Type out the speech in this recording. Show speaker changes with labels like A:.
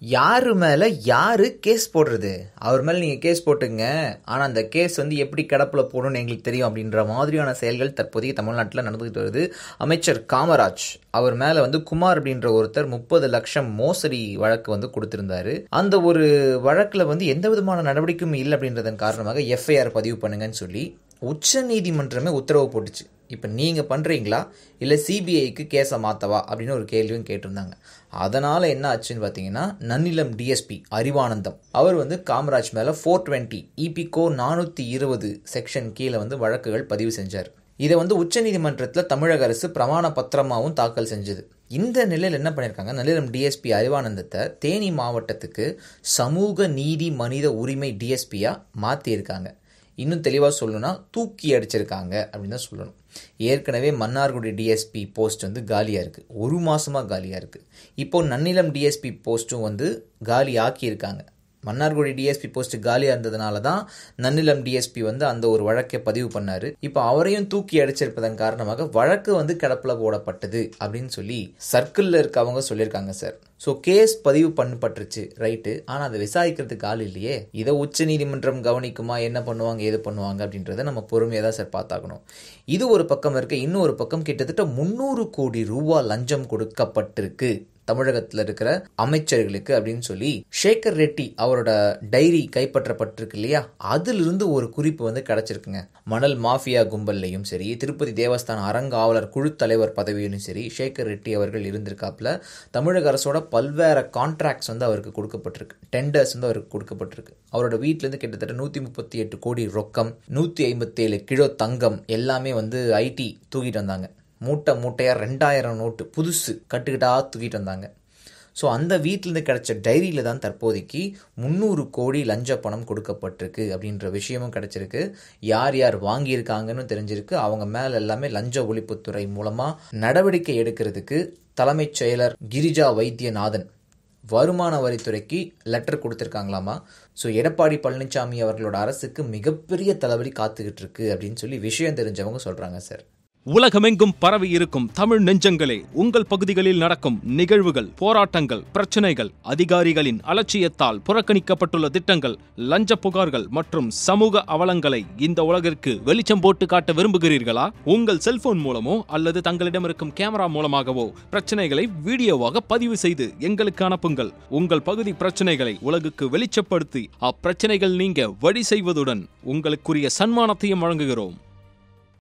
A: யாரு மேலே யாரு கேஸ் போடுறது? அவர் மேலே நீங்கள் கேஸ் போட்டுங்க, ஆனால் அந்த கேஸ் எப்படி கிடப்பில் போடணும்னு எங்களுக்கு தெரியும் அப்படின்ற மாதிரியான செயல்கள் தற்போதைய தமிழ்நாட்டில் நடந்துகிட்டு வருது. அமைச்சர் காமராஜ் அவர் மேலே குமார் அப்படின்ற ஒருத்தர் 30 லட்சம் மோசடி வழக்கு கொடுத்திருந்தாரு. அந்த ஒரு வழக்கில் எந்த விதமான நடவடிக்கையும் இல்லை அப்படின்றதன் காரணமாக எஃப்ஐஆர் பதிவு பண்ணுங்கன்னு சொல்லி உச்ச நீதிமன்றமே உத்தரவு போட்டுச்சு. இப்போ நீங்கள் பண்ணுறீங்களா இல்லை சிபிஐக்கு கேஸை மாற்றவா அப்படின்னு ஒரு கேள்வியும் கேட்டிருந்தாங்க. அதனால் என்ன ஆச்சுன்னு பார்த்தீங்கன்னா, நன்னிலம் டிஎஸ்பி அறிவானந்தம் அவர் காமராஜ் மேலே 420 இபிகோ 420 செக்ஷன் கீழே வழக்குகள் பதிவு செஞ்சார். இதை உச்ச நீதிமன்றத்தில் தமிழக அரசு பிரமாண பத்திரமாகவும் தாக்கல் செஞ்சது. இந்த நிலையில் என்ன பண்ணியிருக்காங்க, நன்னிலம் டிஎஸ்பி அறிவானந்தத்தை தேனி மாவட்டத்துக்கு சமூக நீதி மனித உரிமை டிஎஸ்பியாக மாற்றியிருக்காங்க. இன்னும் தெளிவாக சொல்லணும்னா தூக்கி அடிச்சிருக்காங்க அப்படின்னு தான் சொல்லணும். ஏற்கனவே மன்னார்குடி டிஎஸ்பி போஸ்ட் காலியாக இருக்குது, 1 மாதமாக காலியாக இருக்குது. இப்போது நன்னிலம் டிஎஸ்பி போஸ்ட்டும் காலி ஆக்கியிருக்காங்க. மன்னார்குடி டிஎஸ்பி போஸ்ட் காலியாக இருந்ததுனால தான் நன்னிலம் டிஎஸ்பி அந்த ஒரு வழக்கை பதிவு பண்ணார். இப்போ அவரையும் தூக்கி அடிச்சிருப்பதன் காரணமாக வழக்கு கிடப்பில் போடப்பட்டது அப்படின்னு சொல்லி சர்க்கிளில் இருக்கவங்க சொல்லியிருக்காங்க சார். ஸோ கேஸ் பதிவு பண்ணப்பட்டுருச்சு, ரைட்டு, ஆனால் அதை விசாரிக்கிறதுக்கு ஆள் இல்லையே. இதை உச்ச நீதிமன்றம் கவனிக்குமா, என்ன பண்ணுவாங்க ஏது பண்ணுவாங்க அப்படின்றத நம்ம பொறுமையாக தான் சார் பார்த்தாக்கணும். இது ஒரு பக்கம் இருக்க, இன்னொரு பக்கம் கிட்டத்தட்ட 300 கோடி ரூபாய் லஞ்சம் கொடுக்கப்பட்டிருக்கு தமிழகத்தில் இருக்கிற அமைச்சர்களுக்கு அப்படின்னு சொல்லி சேகர் ரெட்டி அவரோட டைரி கைப்பற்றப்பட்டிருக்கு இல்லையா, அதிலிருந்து ஒரு குறிப்பு கிடைச்சிருக்குங்க. மணல் மாஃபியா கும்பல்லையும் சரி, திருப்பதி தேவஸ்தான அறங்காவலர் குழு தலைவர் பதவியிலும் சரி சேகர் ரெட்டி அவர்கள் இருந்திருக்காப்புல. தமிழக அரசோட பல்வேறு கான்ட்ராக்ட்ஸ் அவருக்கு கொடுக்கப்பட்டிருக்கு, டெண்டர்ஸ் அவருக்கு கொடுக்கப்பட்டிருக்கு. அவரோட வீட்டிலேருந்து கிட்டத்தட்ட 138 கோடி ரொக்கம், 157 கிலோ தங்கம் எல்லாமே ஐடி தூக்கிட்டு வந்தாங்க. மூட்டையாக 2000 நோட்டு புதுசு கட்டுக்கிட்டா தூக்கிட்டு வந்தாங்க. ஸோ அந்த வீட்டிலேருந்து கிடைச்ச டைரியில் தான் தற்போதைக்கு 300 கோடி லஞ்ச பணம் கொடுக்கப்பட்டிருக்கு அப்படின்ற விஷயமும் கிடைச்சிருக்கு. யார் யார் வாங்கியிருக்காங்கன்னு தெரிஞ்சிருக்கு. அவங்க மேலே எல்லாமே லஞ்ச ஒழிப்புத்துறை மூலமாக நடவடிக்கை எடுக்கிறதுக்கு தலைமைச் செயலர் கிரிஜா வைத்தியநாதன் வருமான வரித்துறைக்கு லெட்டர் கொடுத்துருக்காங்களாமா. ஸோ எடப்பாடி பழனிசாமி அவர்களோட அரசுக்கு மிகப்பெரிய தலைவலி காத்துக்கிட்டு இருக்கு அப்படின்னு சொல்லி விஷயம் தெரிஞ்சவங்க சொல்கிறாங்க சார்.
B: உலகமெங்கும் பரவி இருக்கும் தமிழ் நெஞ்சங்களே, உங்கள் பகுதிகளில் நடக்கும் நிகழ்வுகள், போராட்டங்கள், பிரச்சனைகள், அதிகாரிகளின் அலட்சியத்தால் புறக்கணிக்கப்பட்டுள்ள திட்டங்கள், லஞ்ச புகார்கள் மற்றும் சமூக அவலங்களை இந்த உலகிற்கு வெளிச்சம் போட்டு காட்ட விரும்புகிறீர்களா? உங்கள் செல்போன் மூலமோ அல்லது தங்களிடம் இருக்கும் கேமரா மூலமாகவோ பிரச்சனைகளை வீடியோவாக பதிவு செய்து எங்களுக்கு அனுப்புங்கள். உங்கள் பகுதி பிரச்சனைகளை உலகுக்கு வெளிச்சப்படுத்தி அப்பிரச்சனைகள் நீங்க வழி செய்வதுடன் உங்களுக்குரிய சன்மானத்தையும் வழங்குகிறோம்.